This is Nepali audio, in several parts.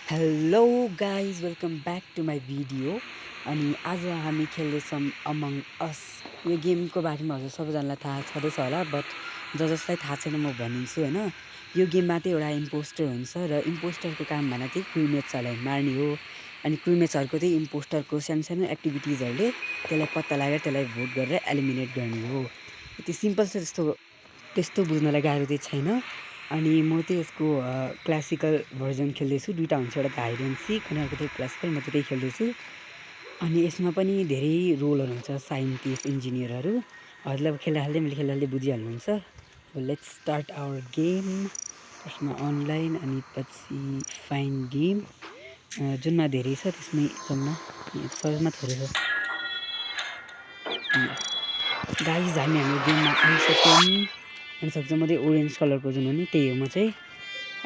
Hello guys welcome back to my video. अनि आज हामी खेल्दैछौँ अमङ अस। यो गेमको बारेमा हजुर सबैजनालाई थाहा छँदैछ होला, बट जसलाई थाहा छैन म भनिदिन्छु होइन। यो गेममा चाहिँ एउटा इम्पोस्टर हुन्छ र इम्पोस्टरको काम भनेको चाहिँ क्रुमेट्सहरूलाई मार्ने हो। अनि क्रुमेट्सहरूको चाहिँ इम्पोस्टरको सानो सानो एक्टिभिटिजहरूले त्यसलाई पत्ता लगाएर त्यसलाई भोट गरेर एलिमिनेट गर्ने हो। यति सिम्पल छ, त्यस्तो बुझ्नलाई गाह्रो चाहिँ छैन। अनि म चाहिँ यसको क्लासिकल भर्जन खेल्दैछु। दुईवटा हुन्छ, एउटा हाइड एन्ड सिक अनि अर्को चाहिँ क्लासिकल। म चाहिँ त्यही खेल्दैछु। अनि यसमा पनि धेरै रोलहरू हुन्छ, साइन्टिस्ट, इन्जिनियरहरू। हजुरलाई अब खेल्दा मैले खेल्दा बुझिहाल्नुहुन्छ। Let's start our game. फर्स्टमा अनलाइन अनि पछि फाइन्ड गेम, जुनमा धेरै छ त्यसमै जम्मा सरमा थोरै छ। गाइज हामी हाम्रो गेममा आइसक्यौँ। अनि सक्छ म चाहिँ ओरेन्ज कलरको जुन हो नि त्यही हो म चाहिँ।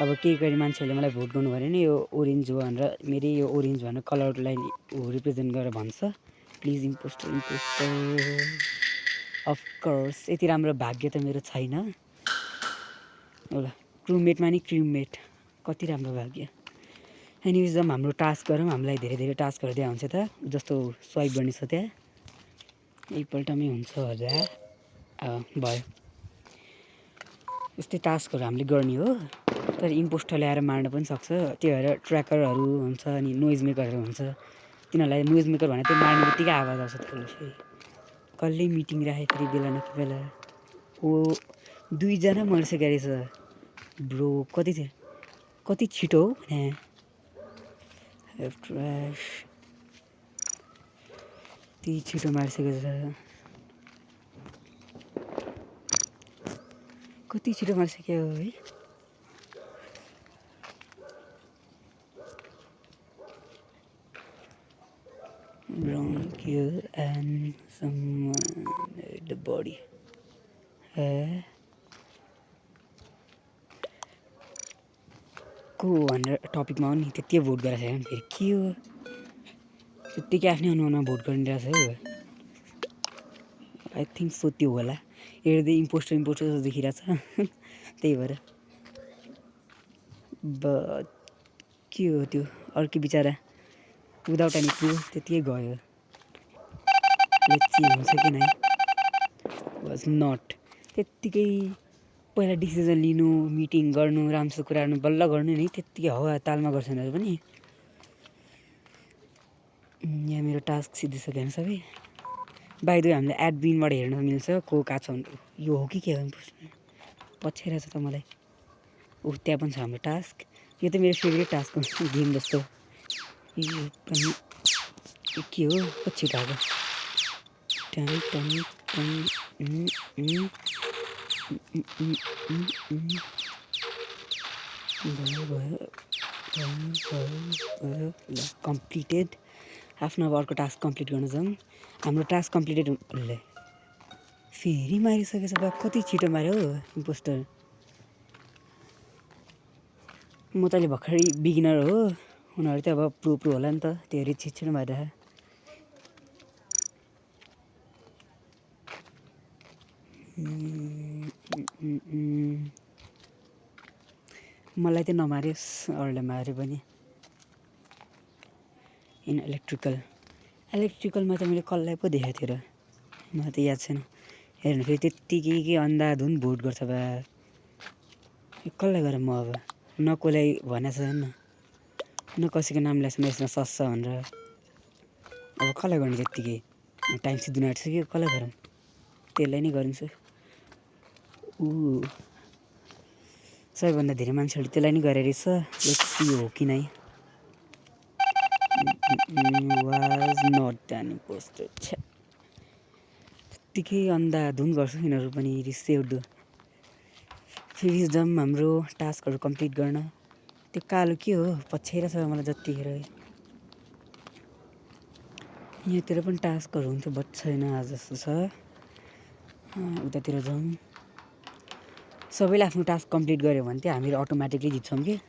अब केही गरी मान्छेहरूले मलाई भोट गर्नु भने नि यो ओरेन्ज हो भनेर, मेरो यो ओरेन्ज भनेर कलरलाई रिप्रेजेन्ट गरेर भन्छ। Please impostor of course. यति राम्रो भाग्य त मेरो छैन होला। क्रुमेटमा नि क्रुमेट, कति राम्रो भाग्य। एनिवेज जब हाम्रो टास्क गरौँ, हामीलाई धेरै धेरै टास्कहरू दिएको हुन्छ त, जस्तो स्वाइप गर्ने छ त्यहाँ एकपल्टमै हुन्छ होला। भयो यस्तै टास्कहरू हामीले गर्ने हो। तर इम्पोस्टर ल्याएर मार्न पनि सक्छ, त्यही भएर ट्र्याकरहरू हुन्छ अनि नोइज मेकरहरू हुन्छ। तिनीहरूलाई नोइज मेकर भने त्यो मार्ने बित्तिकै आवाज आउँछ। त्यसले फेरि कसले मिटिङ राखे फेरि बेला न बेला। ओ 2जना मरिसकेको रहेछ ब्रो। कति छिटो हो यहाँ। त्यति छिटो मारिसकेको छ, कति छिटो मारिसक्यो है। Brown kill and someone the body. को भनेर टपिकमा हो नि त्यति भोट गरेको छैन फेरि के हो। त्यत्तिकै आफ्नै अनुहारमा भोट गरिरहेछ हो। आई थिङ्क सो त्यो होला। हेर्दै इम्पोस्टर जस्तो देखिरहेछ त्यही भएर। के हो त्यो अर्कै बिचरा विदाउट एनी प्रुफ त्यतिकै गयो। लेट्स हुन्छ कि नै। वाज नट त्यत्तिकै पहिला डिसिजन लिनु, मिटिङ गर्नु, राम्रो कुरा गर्नु, बल्ल गर्नु नि त्यत्तिकै हावा तालमा गर्छ उनीहरू पनि। यहाँ मेरो टास्क सिद्धिसक्यो होइन सबै। बाई द वे हामीले एडमिनबाट हेर्न मिल्छ को कहाँ छ। यो हो कि के हो पछ्याइरहेछ त मलाई। ओह त्यहाँ पनि छ हाम्रो टास्क। यो त मेरो फेभरेट टास्क हो गेम जस्तो। यो पनि के हो छिटो आएको। कम्प्लिटेड। आफ्नो अब अर्को टास्क कम्प्लिट गर्न जाउँ। हाम्रो टास्क कम्प्लिटेड फेरि मारिसकेछ बा। कति छिटो माऱ्यो हो इम्पोस्टर। म त अहिले भर्खरै बिगिनर हो, उनीहरू चाहिँ अब प्रो होला नि त, त्यही छिटो मारिरहेको। मलाई चाहिँ नमारियोस्, अरूलाई माऱ्यो पनि। इन इलेक्ट्रिकलमा त मैले कसलाई पो देखाएको थिएँ र, मलाई त याद छैन। हेर्नु फेरि त्यत्तिकै के अन्धाधुन भोट गर्छ बा। कसलाई गरेँ म अब, न कसलाई भनेको छैन न कसैको नाम ल्याएको छ यसमा सस्छ भनेर। अब कसलाई गर्ने त्यत्तिकै टाइम सिद्धिन आँटिसक्यो, कसलाई गरौँ त्यसलाई नै गरिदिन्छु। सबैभन्दा धेरै मान्छेहरूले त्यसलाई नै गरेर रहेछ। लेट्स सी हो कि नै। Was not an impostor. त्यत्तिकै अन्धाधुन गर्छ यिनीहरू पनि, रिसै उठ्दो। फेरि जाउँ हाम्रो टास्कहरू कम्प्लिट गर्न। त्यो कालो के हो पछ्याइरहेछ मलाई जतिखेर। यहाँतिर पनि टास्कहरू हुन्थ्यो बट छैन आज जस्तो छ। उतातिर जाउँ। सबैले आफ्नो टास्क कम्प्लिट गऱ्यो भने चाहिँ हामीहरू अटोमेटिकली जित्छौँ कि।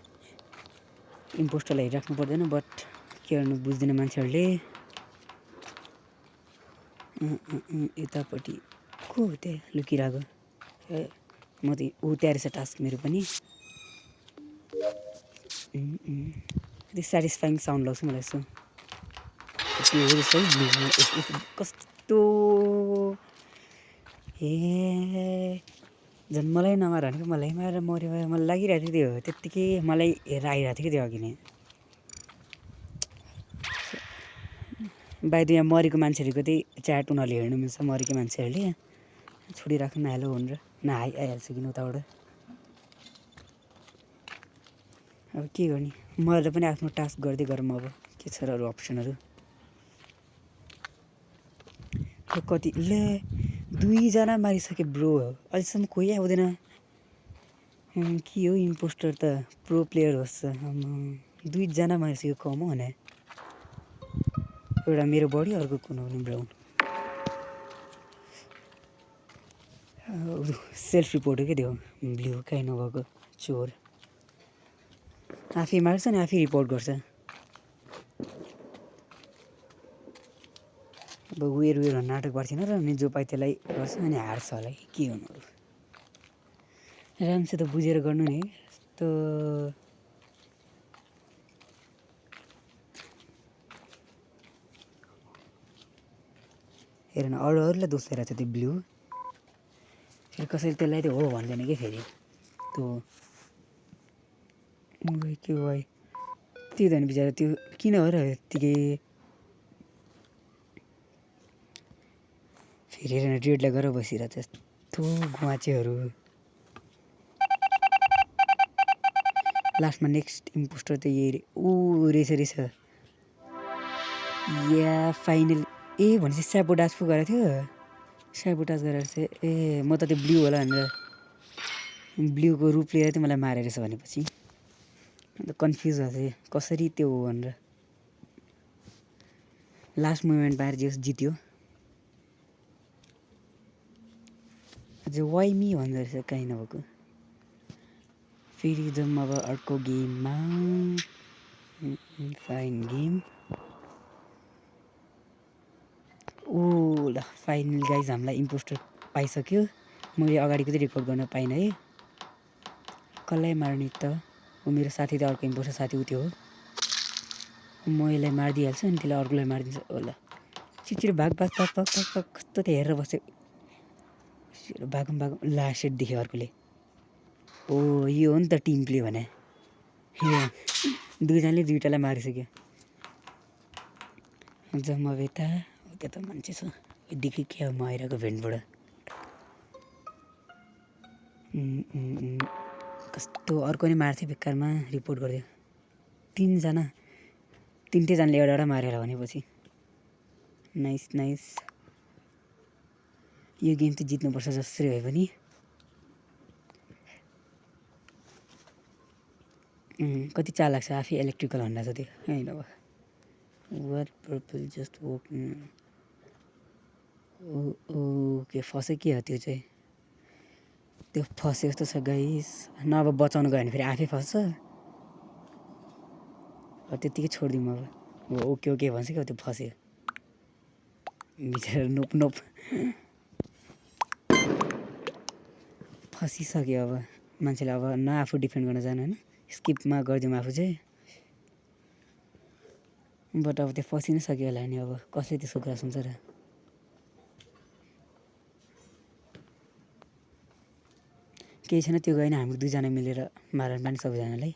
इम्पोस्टरलाई हेरिराख्नु पर्दैन, बट के गर्नु बुझ्दैन मान्छेहरूले। यतापट्टि को हो त्यहाँ लुकिरहेको। म त त्यहाँ रहेछ टास्क मेरो पनि। कति सेटिस्फाइङ साउन्ड लाग्छ मलाई यसो त्यो हो जस्तो है ब्लू कस्तो ए झन् मलाई नमार भनेको मलाई मारेर मऱ्यो भए मलाई लागिरहेको थियो त्यो त्यत्तिकै मलाई हेरेर आइरहेको थियो कि त्यो अघि नै बाहिर यहाँ मरेको मान्छेहरूको त्यही च्याट उनीहरूले हेर्नु मिल्छ मरेको मान्छेहरूले छोडिराख्नु नहाल्यो भनेर आइहाल्छ किन उताबाट अब के गर्ने मैले पनि आफ्नो टास्क गर्दै गरौँ अब के छ र अरू अप्सनहरू कति ले 2 जना मारिसके ब्रो अहिलेसम्म कोही आउँदैन के हो इम्पोस्टर त प्रो प्लेयर होस् 2 जना मारिसक्यो कम हो भने एउटा मेरो बडी अर्को कुन हो ब्राउन सेल्फ रिपोर्ट हो क्या त्यो ब्लू काहीँ नभएको चोर आफै मार्छ नि आफै रिपोर्ट गर्छ अब उयो नाटक पर्दैन र अनि जो पाइ त्यसलाई गर्छ अनि हार्छ होला के हुनु राम्रोसित बुझेर गर्नु नि यस्तो हेर न अरूहरूलाई दोष दिइरहेको छ त्यो ब्लू फेरि कसैले त्यसलाई त्यो हो भन्दैन कि फेरि त्यो के भयो त्यो त नि बिचरा त्यो किन हो र यत्तिकै फेरि हेरेन रेडलाई गरेर बसिरहेको छ यस्तो गुवाचेहरू लास्टमा नेक्स्ट इम्पोस्टर त यही ऊ रहेछ या फाइनल ए भनेपछि स्याबोटाज पो गरेको थियो स्याबोटाज गरेर चाहिँ ए म त त्यो ब्लू होला भनेर ब्लूको रूप लिएर चाहिँ मलाई मारेर रहेछ भनेपछि अन्त कन्फ्युज भएको थिएँ कसरी त्यो हो भनेर लास्ट मोमेन्ट पाएर जे जित्यो अझ वाइ मी भन्दो रहेछ कहीँ नभएको फेरि जाउँ अब अर्को गेममा फाइन गेम ओ ल फाइनल गाइज हामीलाई इम्पोस्टर पाइसक्यो मैले अगाडिको चाहिँ रेकर्ड गर्न पाइनँ है कसलाई मार्ने त ऊ मेरो साथी त अर्को इम्पोस्टर साथी ऊ त्यो हो म यसलाई मारिदिइहाल्छु अनि त्यसलाई अर्कोलाई मारिदिन्छ ओ ल छिटो भाग कस्तो त हेरेर बस्यो भागौँ लासेट देख्यो अर्कोले ओ यो हो नि त टिम प्ले भने दुईजनाले दुईवटालाई मारिसक्यो जम्मा बेता त्यो त मान्छे छ देखि क्या म आइरहेको भेन्टबाट कस्तो अर्को नि मार्थ्यो बेकारमा रिपोर्ट गरिदियो तिनटैजनाले एउटा मारेर भनेपछि नाइस यो गेम त जित्नुपर्छ जसरी भए पनि कति चालाक छ आफै इलेक्ट्रिकल हन्डा छ त्यो होइन अब what purple just walk okay फस्यो के हो त्यो चाहिँ त्यो फस्यो जस्तो छ गाइस नभए बचाउनु गयो भने फेरि आफै फस्छ त्यत्तिकै छोडिदिउँ अब ओके भन्छ क्या त्यो फस्यो बिचरा नोप फसिसक्यो अब मान्छेले अब न आफू डिफेन्ड गर्न जानु होइन स्किपमा गरिदिउँ आफू चाहिँ बट अब त्यो फसि नै सक्यो होला नि अब कसले त्यसको कुरा सुन्छ र केही छैन त्यो गएन हामी दुईजना मिलेर मारन पानी सबैजनालाई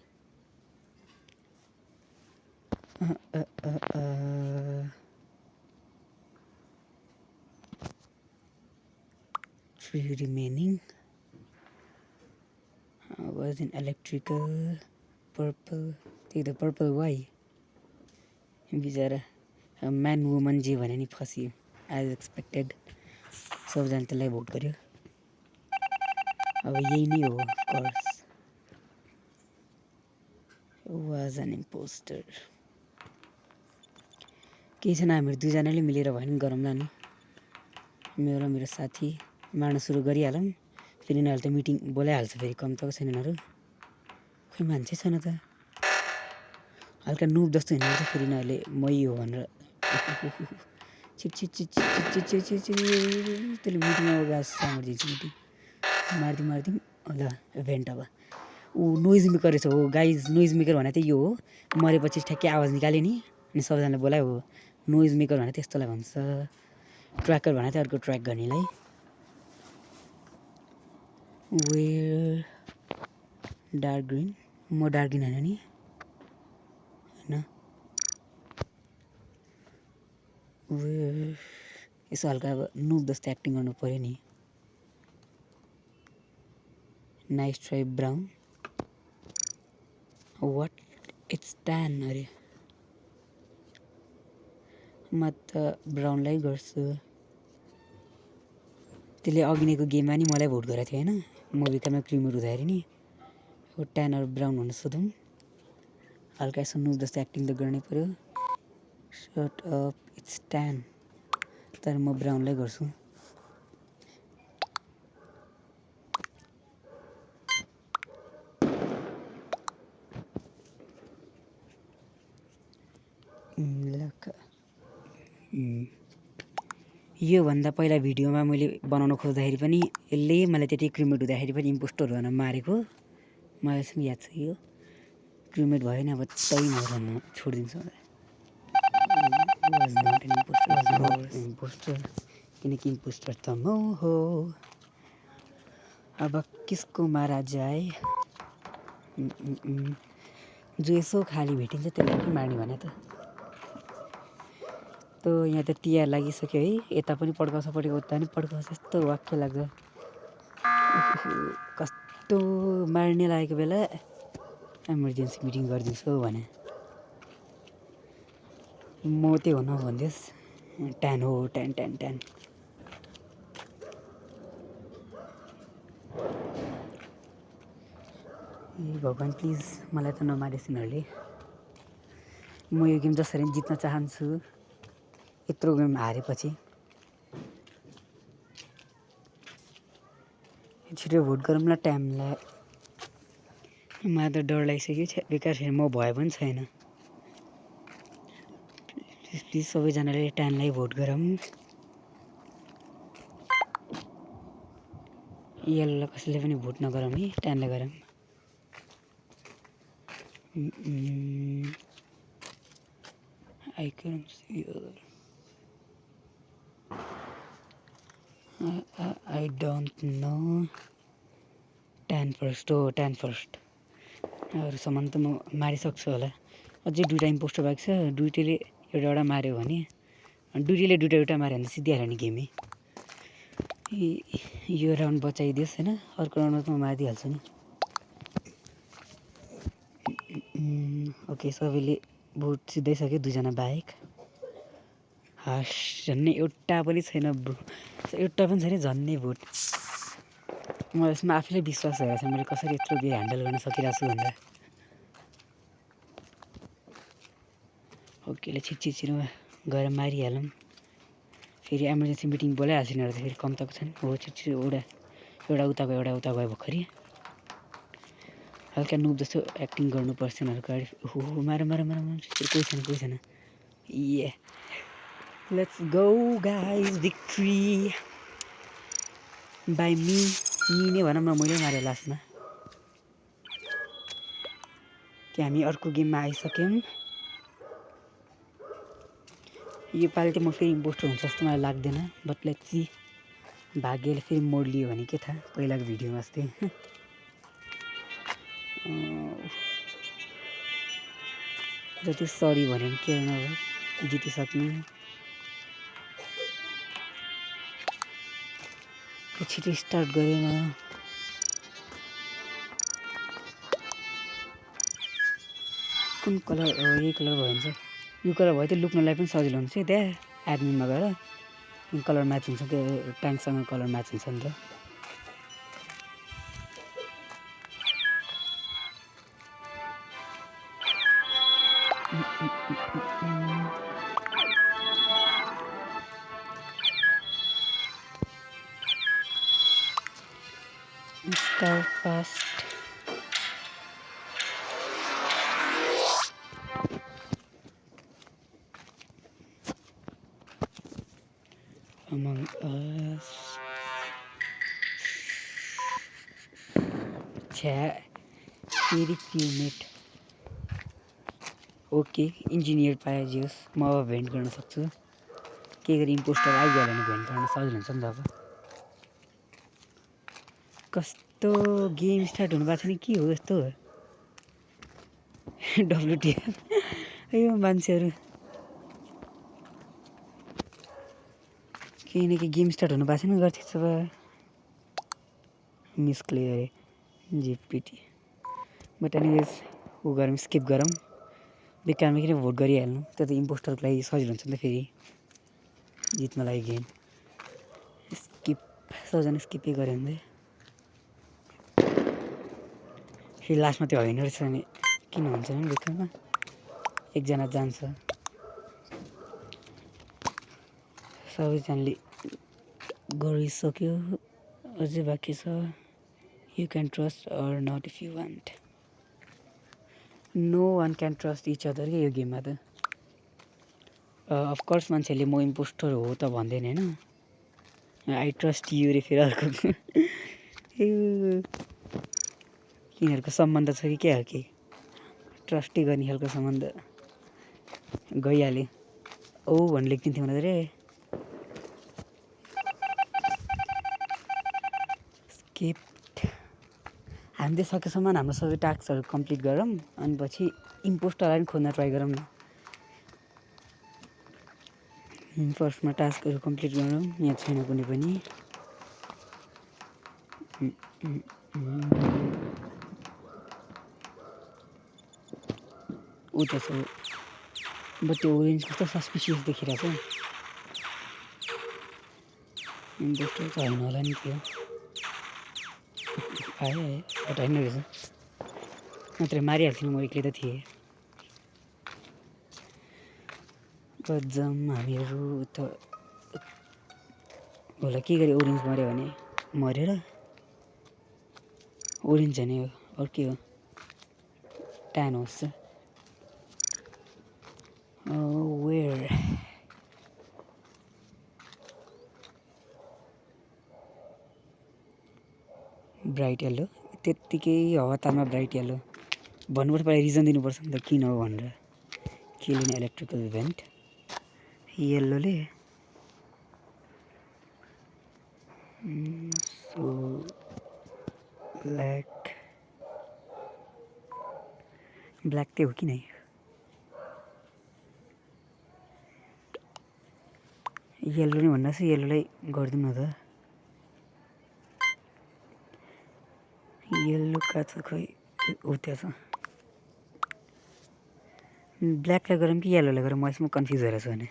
Three remaining. Was in electrical purple. Take the purple why? बिचरा म्यान वुमन जे भने नि फसियो एज एक्सपेक्टेड सबैजना त्यसलाई भोट गर्यो अब यही नै हो अफकोर्स वाज एन इम्पोस्टर केही छैन हामीहरू दुईजनाले मिलेर भयो नि गरौँला नि मेरो साथी मार्न सुरु गरिहालौँ फेरि यिनीहरूले त मिटिङ बोलाइहाल्छ फेरि कम त छैन यिनीहरू खोइ मान्छे छैन त हल्का नुब जस्तो हिँड्नु फेरि यिनीहरूले मै हो भनेर त्यसले मिटिङमा गएको सामर दिन्छ मिटिङ मारिदिउँ ल इभेन्ट अब ऊ नोइज मेकर रहेछ हो गाइज। नोइज मेकर भने त यो हो, मरेपछि ठ्याक्कै आवाज निकाल्यो नि अनि सबैजनाले बोलायो हो। नोइज मेकर भने त्यस्तोलाई भन्छ। ट्र्याकर भने चाहिँ अर्को ट्र्याक गर्नेलाई। वेयर डार्क ग्रिन, म डार्क ग्रिन होइन नि, होइन वेयर यसो हल्का अब नुब जस्तो एक्टिङ गर्नु पऱ्यो नि। Nice try brown, what it's tan अरे, म त ब्राउनलाई गर्छु। त्यसले अघिनेको गेममा नि मलाई भोट गरेको थियो होइन, मुभीकामा क्रिमहरू हुँदाखेरि नि। अब ट्यान अर ब्राउन भनेर सोधौँ, हल्का यसो नुब जस्तो एक्टिङ त गर्नै पऱ्यो। सर्ट अप इट्स ट्यान, तर म ब्राउनलाई गर्छु। योभन्दा पहिला भिडियोमा मैले बनाउन खोज्दाखेरि पनि यसले मलाई त्यति क्रिमेट हुँदाखेरि पनि इम्पोस्टर भनेर मारेको मलाई चाहिँ याद छ। यो क्रिमेट भयो नि अब तै म छोडिदिन्छु। इम्पोस्टर किनकि इम्पोस्टर त म हो। अब किसको मारा जाए, जो यसो खाली भेटिन्छ त्यसलाई पनि मार्ने भने त। तो यहाँ त तिहार लागिसक्यो है, यता पनि पड्काउँछ पड्काउँछ उता पनि पड्काउँछ, यस्तो वाक्य लाग्छ। कस्तो मार्ने लागेको बेला इमर्जेन्सी मिटिङ गरिदिन्छु भने म त्यो हुन भनिदियोस्। ट्यान हो, ट्यान ट्यान ट्यान। ए भगवान् प्लिज मलाई त नमारेस् यिनीहरूले। म यो गेम जसरी पनि जित्न चाहन्छु, यत्रो गेम हारेपछि। छिटो भोट गरौँ ल टाइमलाई। मलाई त डर लागिसक्यो बेकार छैन, म भए पनि छैन। प्लिज सबैजनाले ट्यानलाई भोट गरौँ। यसलाई कसैले पनि भोट नगरौँ है, ट्यानलाई गरौँ। I can see I don't know. Tan first हो, ट्यान फर्स्ट। अरू सामान त म मारिसक्छु होला। अझै दुइटा इम्पोस्टर भएको छ, दुइटैले एउटा माऱ्यो भने, दुइटैले दुइटा माऱ्यो भने सिद्धिहाल्यो नि गेमै। यो राउन्ड बचाइदियोस् होइन, अर्को राउन्डमा त म मारिदिइहाल्छु नि। ओके सबैले भोट सिधाइसक्यो, दुईजना बाहेक। हस् झन्नै एउटा पनि छैन, एउटा पनि छैन झन्नै भोट। मलाई यसमा आफैलाई विश्वास भएको छ मैले कसरी यत्रो बेर ह्यान्डल गर्न सकिरहेको छु भनेर। ओके ल छिटो गएर मारिहालौँ। फेरि इमर्जेन्सी मिटिङ बोलाइहाल्छु नि, फेरि कम तक छन् हो। छिटो एउटा उता गयो भर्खरै। हल्का नुब जस्तो एक्टिङ गर्नुपर्छ उनीहरूको अगाडि। हो मार कोही छैन। ए let's go guys, victory by me नै भनौँ न, मैले मारेँ लास्टमा। कि हामी अर्को गेममा आइसक्यौँ। योपालि त म फेरि इम्पोस्टर हुन्छ जस्तो मलाई लाग्दैन, बट लेट्स सी। भाग्यले फेरि मोड लियो भने के थाहा, पहिलाको भिडियोमा जस्तै। जति सरी भन्यो भने के नभए जितिसक्ने। छिटो स्टार्ट गरेन। कुन कलर हो, यही कलर भयो भने चाहिँ यो कलर भयो त लुक्नलाई पनि सजिलो हुन्छ त्यहाँ एडमिनमा गएर। कलर म्याच हुन्छ, त्यो ट्याङ्कसँग कलर म्याच हुन्छ नि त। Start fast. Among Us. छ्या फेरि क्युमेट ओके इन्जिनियर पाएजियोस् म अब भेन्ट गर्न सक्छु के गरी इम्पोस्टर आइगयो भने भेन्ट गर्न सजिलो हुन्छ नि त अब कस्तो गेम स्टार्ट हुनु भएको छ नि के हो यस्तो डब्लुटिएफ यो मान्छेहरू केही न केही गेम स्टार्ट हुनु भएको छैन गर्थेछ अब मिसक्लियर अरे जिपिटी बट एनिवेज ऊ गरौँ स्किप गरौँ बेकारमा किन भोट गरिहाल्नु त्यो त इम्पोस्टरको लागि सजिलो हुन्छ नि त फेरि जित्न लागि गेम स्किप सबजना स्किपै गऱ्यो भने फेरि लास्टमा त्यो होइन रहेछ भने किन हुन्छ नि बेकारमा एकजना जान्छ सबैजनाले गरिसक्यो अझै बाँकी छ you can trust or not if you want no one can trust each other के यो गेममा त अफकोर्स मान्छेहरूले म इम्पोस्टर हो त भन्दैन होइन आई ट्रस्ट यु रे फेरि अर्को यिनीहरूको सम्बन्ध छ कि क्या हो कि ट्रस्टै गर्ने खालको सम्बन्ध गइहाल्यो औ भन्ने लेखिदिन्थ्यो मलाई रे स्किप हामीले सकेसम्म हाम्रो सबै टास्कहरू कम्प्लिट गरौँ अनि पछि इम्पोस्टरलाई पनि खोज्न ट्राई गरौँ न फर्स्टमा टास्कहरू कम्प्लिट गरौँ यहाँ छैन कुनै पनि ऊ त छ बट त्यो ओरेन्ज कस्तो सस्पिसियस देखिरहेको छ इम्पोस्टर त होइन होला नि त्यो आयो बट होइन रहेछ नत्र मारिहाल्थ्यो म एक्लै त थिएँ जाम हामीहरू त होला के गरे ओरेन्ज मऱ्यो भने मरेर ओरेन्ज झन् हो अर्कै हो ट्यान होस् वेयर ब्राइट येल्लो त्यत्तिकै हवातालमा ब्राइट येल्लो भन्नुपर्छ पहिला रिजन दिनुपर्छ नि त किन हो भनेर किलिङ इलेक्ट्रिकल इभेन्ट येल्लोले सो ब्ल्याक चाहिँ हो कि नै येल्लो नै भन्नुहोस् येल्लोलाई गरिदिउँ न त येल्लो कहाँ छ खै हो त्यहाँ छ ब्ल्याकलाई गरौँ कि येल्लोलाई गरौँ म यसमा कन्फ्युज भएर छु भने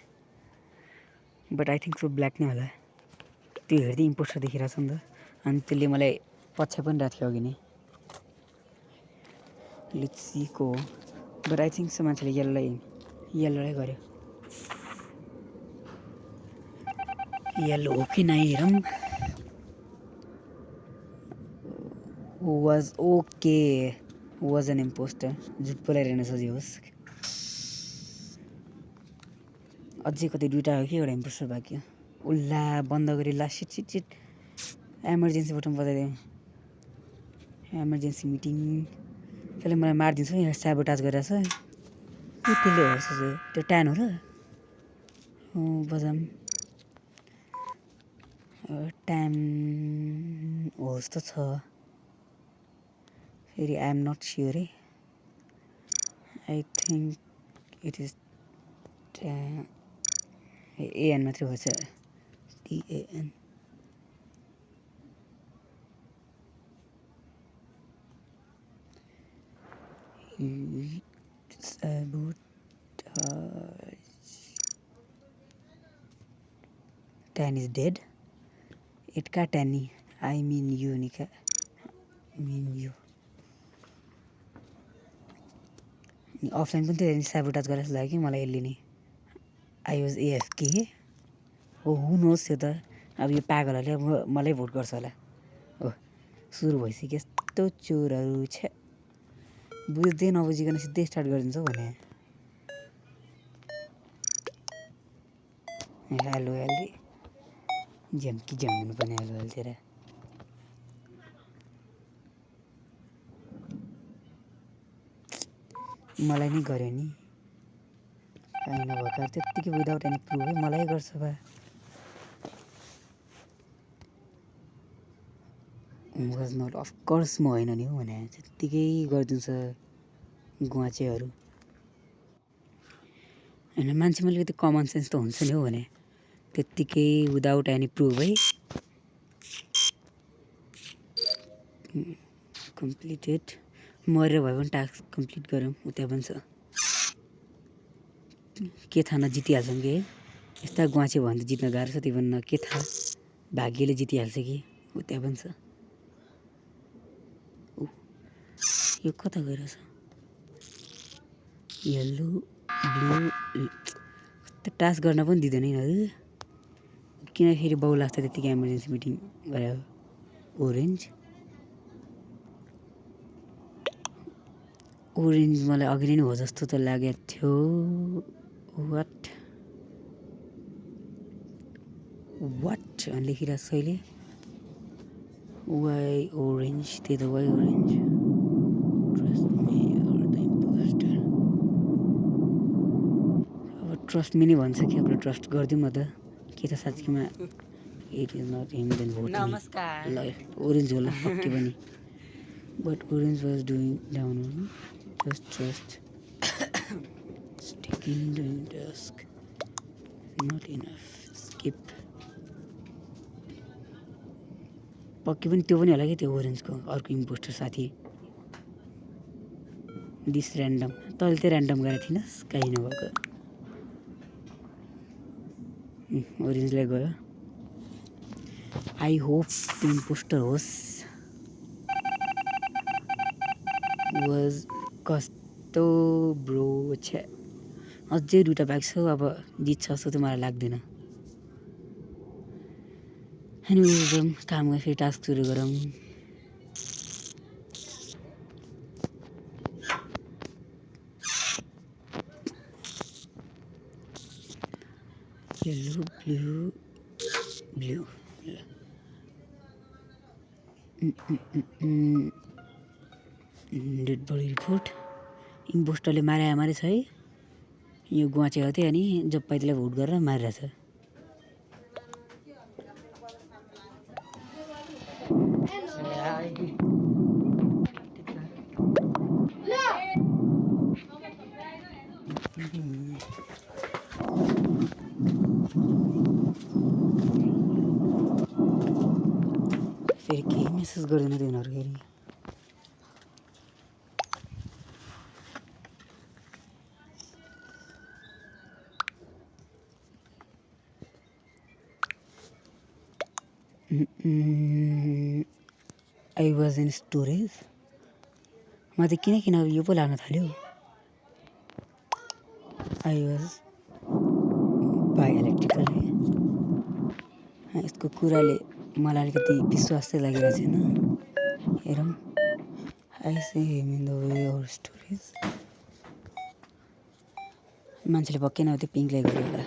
but I think so black नै होला त्यो हेर्दै इम्पोस्टर देखिरहेको छ नि त अनि त्यसले मलाई पछ्याइ पनि राखेको थियो अघि नै लेट्स सी को बट आई थिङ्क सो मान्छेले येल्लोलाई गर्यो येल्लो हो कि नै हेरौँ was okay was an impostor झुट बोलाइरहन सजिलो होस् अझै कतै दुइटा हो कि एउटा इम्पोस्टर बाँकी हो उल्ला बन्द गरी ला shit shit shit emergency button बजाइदिउँ एमर्जेन्सी मिटिङ त्यसले मलाई मारिदिन्छ यहाँ स्याबोटाज गरिरहेछ त्यसले हो त्यो ट्यान हो र बजाम ट्यान हो जस्तो छ फेरि आई एम नट स्योर है आई थिङ्क इट इज एएन मात्रै भएछ टिएएन ट्यान इज डेड इट का ट्यानी आई मिन यु निका मिन यु अफलाइन पनि त्यो स्याबोटाज गरेर लाग्यो कि मलाई यसले नै आई वाज एएफके हो हुनुहोस् त्यो त अब यो पागलहरूले मलाई भोट गर्छ होला हो सुरु भइसक्यो यस्तो चोरहरू छ बुझ्दै नबुझिकन सिधै स्टार्ट गरिदिन्छ भने हेलो हेल्दी झ्याम्की झ्याम हुनुपर्ने हेलो हेल्थेर मलाई नै गर्यो नि काहीँ नभएको त्यत्तिकै विदाउट एनी प्रुफ मलाई गर्छ बा वाज नट अफकोर्स म होइन नि हो भने त्यत्तिकै गरिदिन्छ गुवाचेहरू होइन मान्छेमा अलिकति कमन सेन्स त हुन्छ नि हो भने त्यत्तिकै विदाउट एनी प्रुफ है कम्प्लिटेड मरेर भए पनि टास्क कम्प्लिट गरौँ उता पनि छ के थाहा न जितिहाल्छौँ कि है यस्ता गुवाचे भयो भने त जित्न गाह्रो छ त्यो पनि न के थाहा भाग्यले जितिहाल्छ कि उता पनि छ यो कता गइरहेछ येल्लो ब्लू टास्क गर्न पनि दिँदैन यिनीहरू किन फेरि बाउ लाग्छ त्यतिकै इमर्जेन्सी मिटिङ गरे ओरेन्ज मलाई अघि नै हो जस्तो त लागेको थियो वाट लेखिरहेको छ अहिले वाइ ओरेन्ज त्यही त वाइ ओरेन्ज ट्रस्ट मी और द इम्पोस्टर अब ट्रस्ट मी नै भन्छ कि अब ट्रस्ट गरिदिउँ न त के त साँच्चीमा it is not him then vote नमस्कार ल ओरेन्ज होला पक्कै पनि but orange was doing down just trust sticking doing task not enough skip पक्कै पनि त्यो पनि होला कि त्यो ओरेन्जको अर्को इम्पोस्टर साथी दिस ऱ्यान्डम तैँले चाहिँ ऱ्यान्डम गरेको थिइनस् काहीँ नभएको ओरेन्जलाई गयो आई होप त्यो इम्पोस्टर होस् वाज कस्तो ब्रो छ्या अझै दुइटा बाइक छ अब जित्छ जस्तो त मलाई लाग्दैन एनिवेज जाउँ काम गरेर फेरि टास्क सुरु गरौँ yellow blue dead body report इम्पोस्टरले मारे छ है यो गुवाचेको थियो अनि जब पाइतीलाई भोट गरेर मारिरहेछ फेरि केही मेसेज गर्दैन तिनीहरू फेरि आई वाज इन स्टोरेज म त किन यो पो लाग्न थाल्यो आई वाज बाई इलेक्ट्रिकल यसको कुराले मलाई अलिकति विश्वास चाहिँ लागिरहेको छैन हेरौँ I say him in the way or storage मान्छेले पक्कै न त्यो पिङ्कलाई गर्यो होला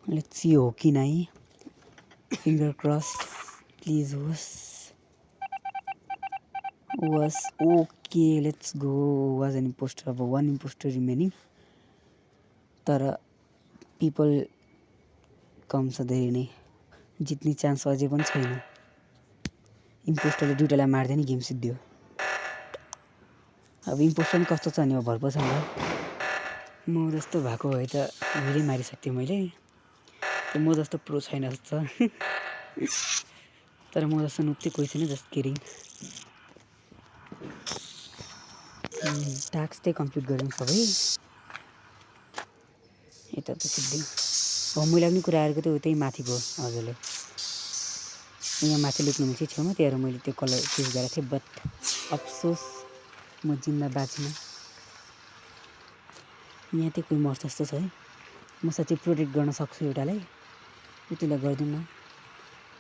लेट्स सी हो कि नै फिङ्गर क्रस्ड प्लिज होस् was okay let's go was an impostor अब वान इम्पोस्टर रिमेनिङ तर पिपल कम छ धेरै नै जित्ने चान्स अझै पनि छैन इम्पोस्टरले दुइटालाई मार्दै नि गेम सिद्धियो अब इम्पोस्टर पनि कस्तो छ नि अब भर पर्छ म जस्तो भएको भए त धेरै मारिसक्थेँ मैले म जस्तो प्रो छैन जस्तो तर म जस्तो नुक चाहिँ कोही छैन जस्ट किडिङ टास्क चाहिँ कम्प्लिट गऱ्यौँ सबै यता त सिद्धि हो मैले पनि कुरा आएको थियो त्यही माथिको हजुरले यहाँ माथि लेख्नु मिल्छ छेउमा त्यही मैले त्यो कलर चुज गरेको थिएँ बट अफसोस म जिन्दा बाँच्न यहाँ चाहिँ कोही मर्छ जस्तो छ है म साँच्चै प्रोटेक्ट गर्न सक्छु एउटालाई त्यसलाई गरिदिउँ न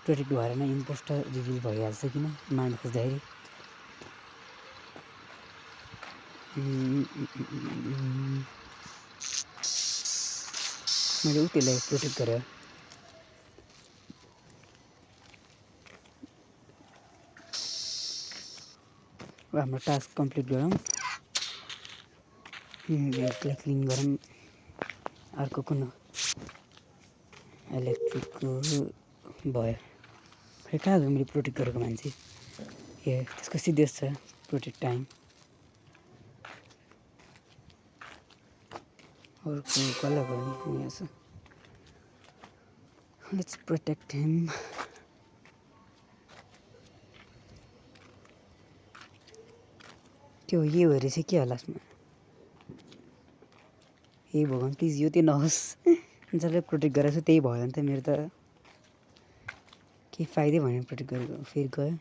प्रोटेक्ट भएर नै इम्पोस्टर रिभिल भइहाल्छ किन मार्न खोज्दाखेरि मैले त्यसलाई प्रोटेक्ट गरेँ हाम्रो टास्क कम्प्लिट गरौँ यसलाई क्लिन गरौँ। अर्को कुन इलेक्ट्रिकको भयो। खै कहाँ गयो मैले प्रोटेक्ट गरेको मान्छे? ए त्यसको सिधै छ प्रोटेक्ट टाइम। अर्को कसलाई गर्ने यहाँ छ। लेट्स प्रोटेक्ट हिम। त्यो यो हेरे चाहिँ के होला लास्टमा? ए भगवान् प्लिज यो त्यो नहोस्। जसले प्रोटेक्ट गरेको छु त्यही भयो नि त मेरो त केही फाइदै भएन प्रोटेक्ट गरेको। फेरि गयो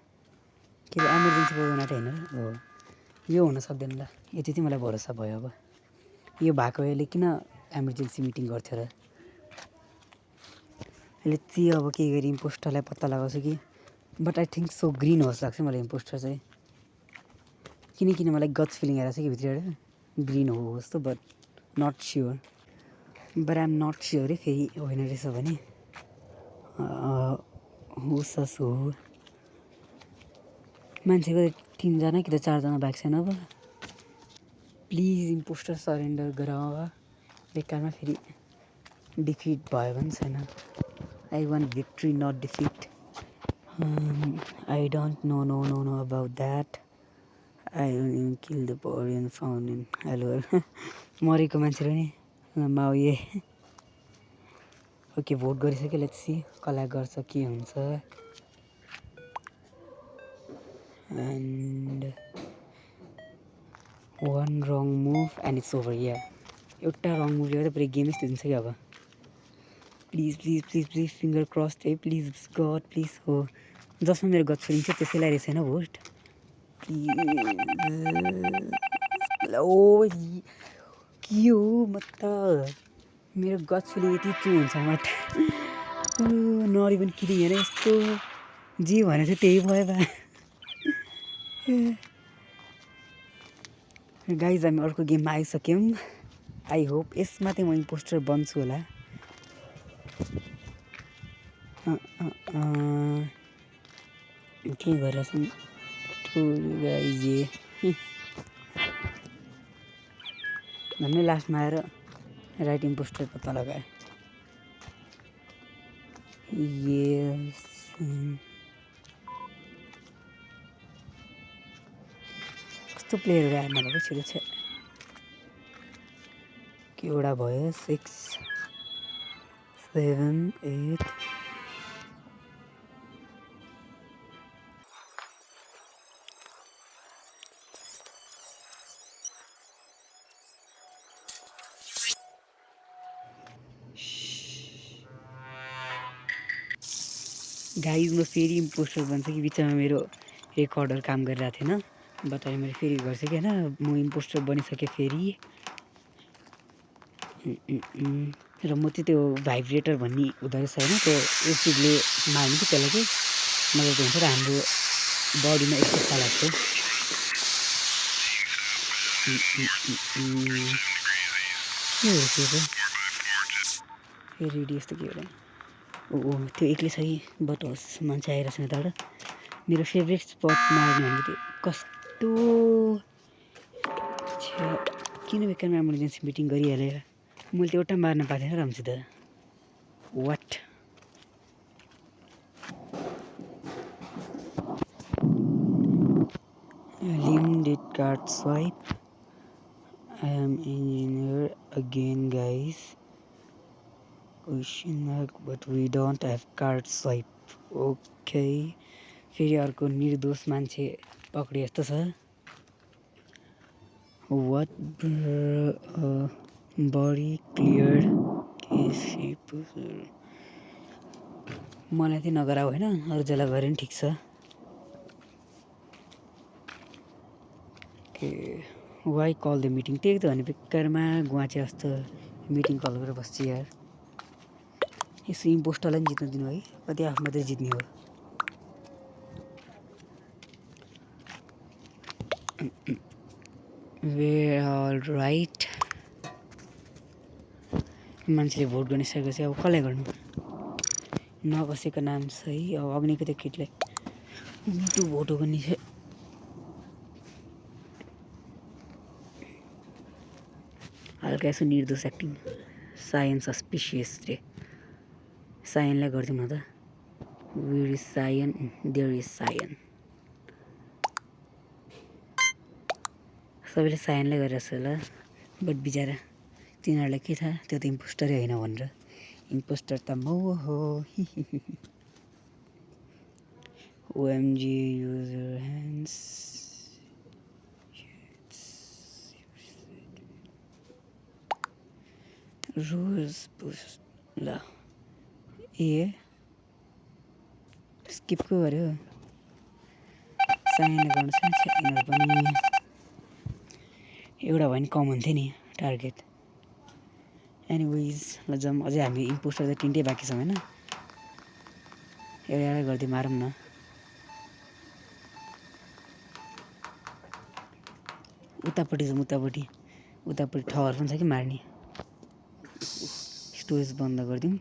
के इमर्जेन्सी प्रोग्राम होइन हो यो हुन सक्दैन ल। यति चाहिँ मलाई भरोसा भयो। अब यो भएको यसले किन इमर्जेन्सी मिटिङ गर्थ्यो र? यसले चाहिँ अब के गरी इम्पोस्टरलाई पत्ता लगाउँछ कि but I think so green होस् लाग्छ मलाई इम्पोस्टर चाहिँ। किन मलाई गट्स फिलिङ आइरहेको छ कि भित्रबाट ग्रिन होस् त but not sure. But I am not sure है फेरि होइन रहेछ भने होस् हो। मान्छेको 3जना कि त 4जना भएको छैन। अब प्लिज इम्पोस्टर सरेन्डर गराऊ। बेकारमा फेरि डिफिट भयो भने छैन। I want victory not defeat. I don't know about that. I don't even kill the body and found in hello मरेको मान्छे पनि माउ ए। ओके भोट गरिसक्यो। लेट्स सी कसलाई गर्छ के हुन्छ। And one wrong move and it's over. या एउटा रङ मुभ गर्दा पुरै गेमै जित्छ कि अब। Please please please please finger cross है प्लिज गड प्लिज हो। जसमा मेरो गट फिलिङ छ त्यसैलाई रहेछ होइन भोट। ओ के हो म त मेरो गट फिलिङ यति चु हुन्छ म त नरी पनि किदिङ होइन यस्तो जे भने चाहिँ त्यही भयो बा। गाइज हामी अर्को गेममा आइसक्यौँ। आई होप यसमा चाहिँ म इम्पोस्टर बन्छु होला। के गरिरहेछन् गाइज भन्ने लास्टमा आएर राइट इम्पोस्टर पत्ता लगाए। यस कस्तो प्लेयरहरू आएर नभएको छिटो छ। केवटा भयो 6 7 8 गाइज म फेरि इम्पोस्टर बन्छ कि बिचमा मेरो रेकर्डर काम गरिरहेको थिएन। बट अहिले मैले फेरि गर्छु कि होइन म इम्पोस्टर बनिसकेँ फेरि। र म चाहिँ त्यो भाइब्रेटर भन्ने हुँदो रहेछ होइन त्यो एसिडले मार्ने कि त्यसलाई चाहिँ मतलब त्यो हुन्छ र हाम्रो बडीमा इफेक्ट लाग्छ। के हो त्यो चाहिँ रेडी यस्तो के हो ओ त्यो एक्लै छ कि बट होस् मान्छे आइरहेको छैन त्यहाँबाट। मेरो फेभरेट स्पट मार्ने भनेको त्यो कस्तो किन बेकारमा इमर्जेन्सी मिटिङ गरिहालेँ। मैले त्यो एउटा मार्न पाएको थिएन राम्रोसित। What limited card swipe. I am engineer again guys question mark but we don't have card swipe. Okay फेरि अर्को निर्दोष मान्छे पक्रिए जस्तो छ। वाट बडी क्लियर मलाई चाहिँ नगराऊ होइन अरू जसलाई गरे पनि ठिक छ। वाइ कल द मिटिङ त्यही त भने बेकारमा गुवाचे जस्तो मिटिङ कल गरेर बस्छ यार। यसो इम्पोस्टरलाई पनि जित्नु दिनु है कति आफू मात्रै जित्ने हो। वेयर अल राइट मान्छेले भोट गरिसकेपछि अब कसलाई गर्नु नबसेको नाम सही। अब अग्निको त्यो केटीलाई मिठो भोट हो भने हल्का यसो निर्दोष एक्टिङ सायन सस्पिसियस रे सायनलाई गरिदिउँ न त where is cyan there is cyan सबैले सायनलाई गरिरहेको छ होला बट बिचरा तिनीहरूलाई के थाहा त्यो त इम्पोस्टरै होइन भनेर इम्पोस्टर त म हो ओएमजी युजर ह्यान्ड्स रोज बुस्ट ल ए स्किपको गऱ्यो साइनले गर्नु छ यिनीहरू पनि एउटा भयो नि कमन थियो नि टार्गेट एनिवेज ल जाउँ अझै हामी इम्पोस्टर त 3टै बाँकी छ होइन एउटा गर्दै मारौँ न उतापट्टि जाउँ उतापट्टि ठहर पनि छ कि मार्ने स्टोरेज बन्द गरिदिउँ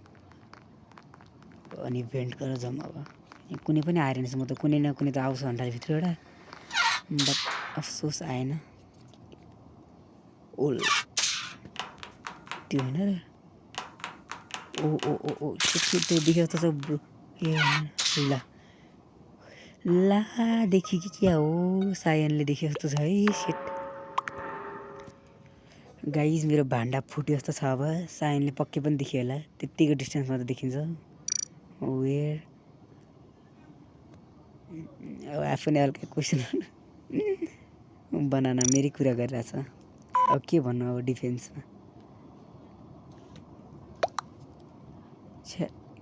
अनि भेन्ट गरेर जाउँ अब कुनै पनि आएर रहेछ म त कुनै न कुनै त आउँछ घन्टाभित्र एउटा बट अफसोस आएन ओल त्यो होइन र ओ ओ ओ ओ त्यो देख्यो त ब्रो ए ल ला देखि कि क्या हो सायनले देखे जस्तो छ है सेट गाइज मेरो भान्डा फुट्यो जस्तो छ अब सायनले पक्कै पनि देख्यो होला त्यत्तिको डिस्टेन्समा त देखिन्छ वेयर अब आफू नै हल्का क्वेसन बनाना मेरै कुरा गरिरहेछ अब के भन्नु अब डिफेन्समा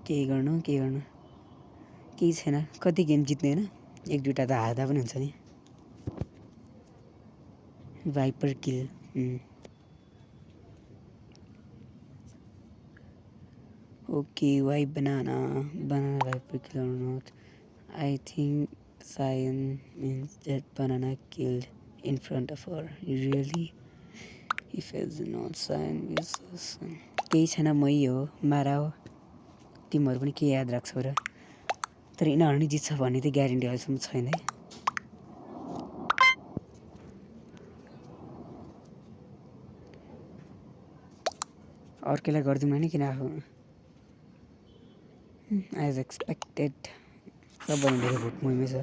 केही गर्नु केही छैन कति गेम जित्ने होइन एक दुईवटा त हार्दा पनि हुन्छ नि viper kill okay why banana viper kill or not I think Cyan means that banana killed in front of her really if it's not Cyan is केही छैन मै हो मारा हो तिमीहरू पनि के याद राख्छौ र तर यिनीहरू नि जित्छ भन्ने त ग्यारेन्टी अहिलेसम्म छैन है अर्कैलाई गरिदिउँ नि किन आफू एज एक्सपेक्टेड सबभन्दा धेरै भोट मैमै छ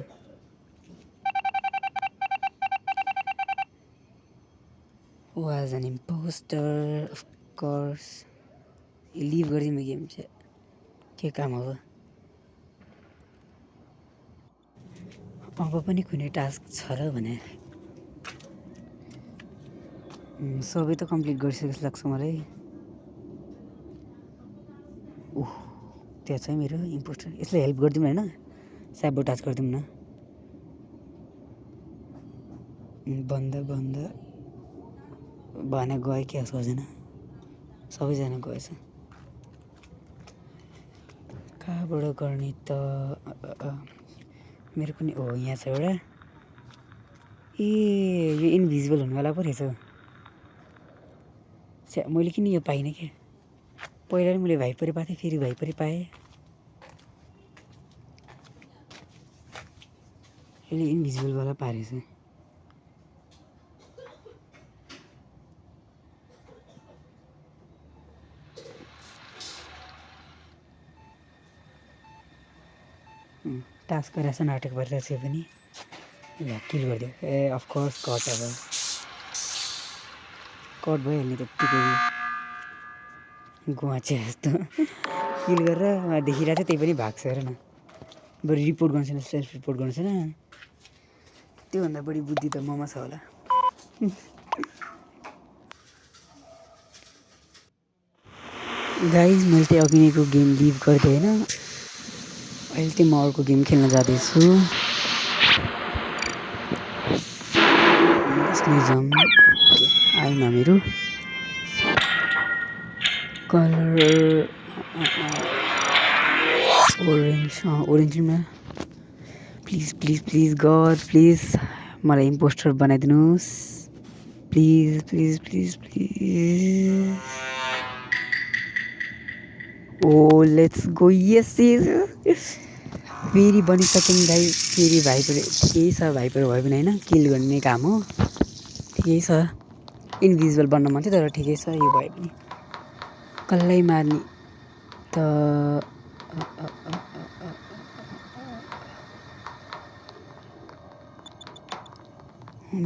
was an impostor of course leave गरिदिउँ गेम चाहिँ के काम हो अब पनि कुनै टास्क छ र भने सबै त कम्प्लिट गरिसके जस्तो लाग्छ मलाई ओह त्यहाँ छ मेरो इम्पोस्टर यसलाई हेल्प गरिदिउँ होइन स्याबोटाज गरिदिउँ न बन्द भने गयो क्या सबैजना गएछ कहाँबाट गर्ने त मेरो पनि हो यहाँ छ एउटा ए यो इन्भिजिबल हुनेवाला पो रहेछ मैले किन यो पाइनँ क्या पहिला नि मैले भाइपरै पाएको थिएँ फेरि भाइपरै पाएँ यसले इन्भिजिबलवाला पारेछ टास्क गरेछ नाटक गरिरहेछ पनि ल किल गरिदियो ए अफकोर्स कट अब कट भइहाल्ने त्यत्तिकै गुवाचे जस्तो किल गरेर देखिरहेको थियो त्यही पनि भाग्छ हेर न बरु रिपोर्ट गर्नु छैन सेल्फ रिपोर्ट गर्नु छैन त्योभन्दा बढी बुद्धि त ममा छ होला गाइज मैले चाहिँ अघि नैको गेम लिभ गर्थेँ होइन अहिले चाहिँ म अर्को गेम खेल्न जाँदैछु यसमै जाउँ आएन मेरो कलर ओरेन्जमा प्लिज गड प्लिज मलाई इम्पोस्टर बनाइदिनुहोस् please oh let's go yes फेरि बनिसक्यौँ गाई फेरि भाइपर ठिकै छ भाइपर भयो भने होइन किल गर्ने काम हो ठिकै छ इन्भिजिबल बन्न मन थियो तर ठिकै छ यो भए पनि कसलाई मार्ने त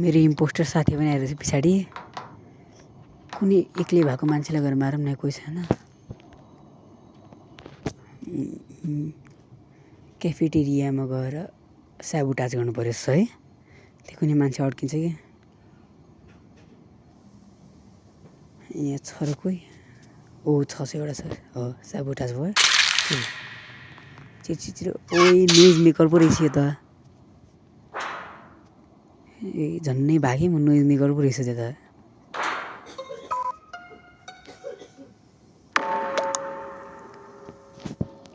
मेरो इम्पोस्टर साथी पनि आएर पछाडि कुनै एक्लै भएको मान्छेलाई गएर मारौँ न कोही छैन क्याफेटेरियामा गएर स्याबोटाज गर्नु पर्यो है त्यो कुनै मान्छे अड्किन्छ कि यहाँ छ र कोही छ एउटा छ हो स्याबोटाज भयो छिटो ओइ नोइज मेकर पो रहेछ यो त ए झन्नै भागेँ म नोइज मेकर पो रहेछ त्यो त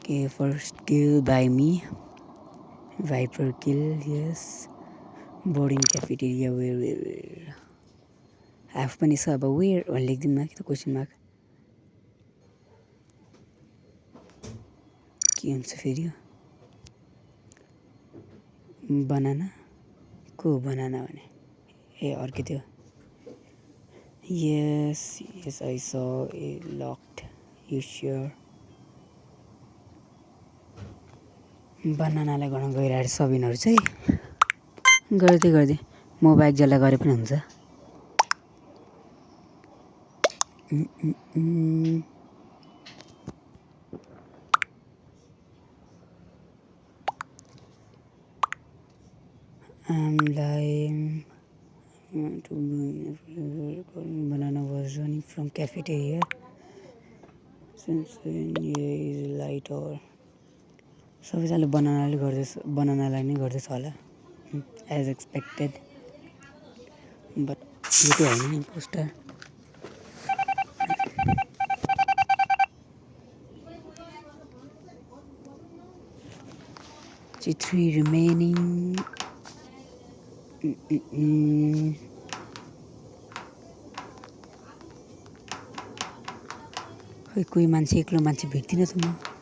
Okay, first kill by me. Viper kill, yes. Boarding cafeteria, where? Half पनि छ अब where or लेख्दिनमा कि त क्वेसन मार्क के हुन्छ फेरि यो बनाना को बनाना भने ए अर्कै थियो yes I saw a locked you sure बनानालाई गर्न गइरहेको सबिनहरू चाहिँ गर्दै म बाइक जसलाई गरे पनि हुन्छ banana was running from cafeteria since is light or सबैजनाले बनानालाई नै गर्दैछ होला एज एक्सपेक्टेड बट यो चाहिँ होइन इम्पोस्टर G3 remaining खै कोही मान्छे एक्लो मान्छे भेट्दिनँ त म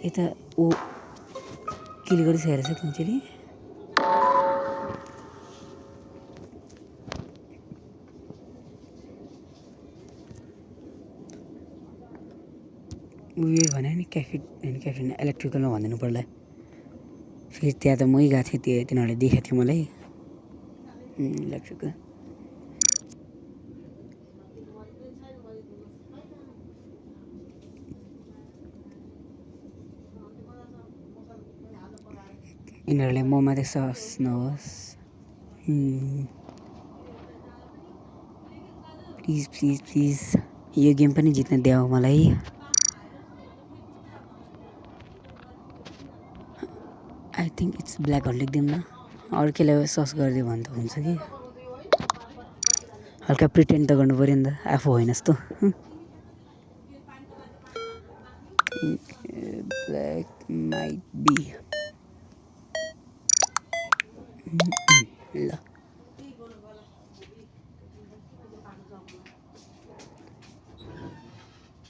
यता ओ किल गरिसकेको रहेछ मान्छेले उयो भने नि क्याफे इलेक्ट्रिकलमा भनिदिनु पर्ला फेरि त्यहाँ त मै गएको थिएँ तिनीहरूले देखाएको थियो मलाई इलेक्ट्रिकल यिनीहरूलाई म मात्रै सस नहोस् प्लिज यो गेम पनि जित्न देऊ मलाई आई थिङ्क इट्स ब्ल्याक हल लेख्दिउँ न अर्कैलाई सस गरिदियो भने त हुन्छ कि हल्का प्रिटेन्ड त गर्नु पऱ्यो नि त आफू होइन जस्तो ब्ल्याक माइट बी ल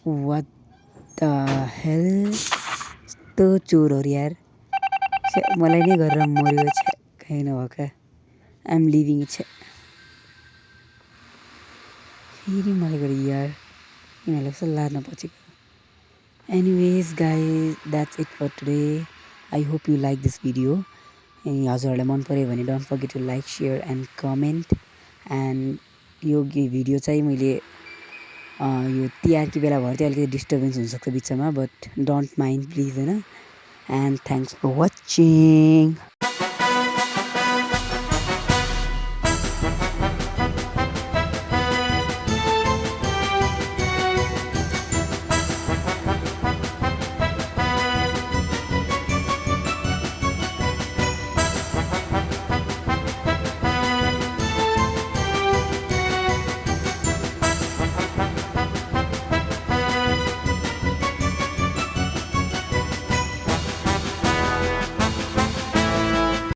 वाट द हेल यस्तो चोरहरू यार मलाई नै गरेर मऱ्यो कहीँ नभएका आइएम लिभिङ फेरि मलाई गरे यार यिनीहरूलाई कस्तो लाद्न पछि anyways guys that's it for today I hope you like this video हजुरहरूलाई मन पऱ्यो भने don't forget to like share and comment and यो भिडियो चाहिँ मैले यो तिहारको बेला भएर चाहिँ अलिकति डिस्टर्बेन्स हुनसक्छ बिचमा बट डोन्ट माइन्ड प्लिज होइन एन्ड थ्याङ्क्स फर वाचिङ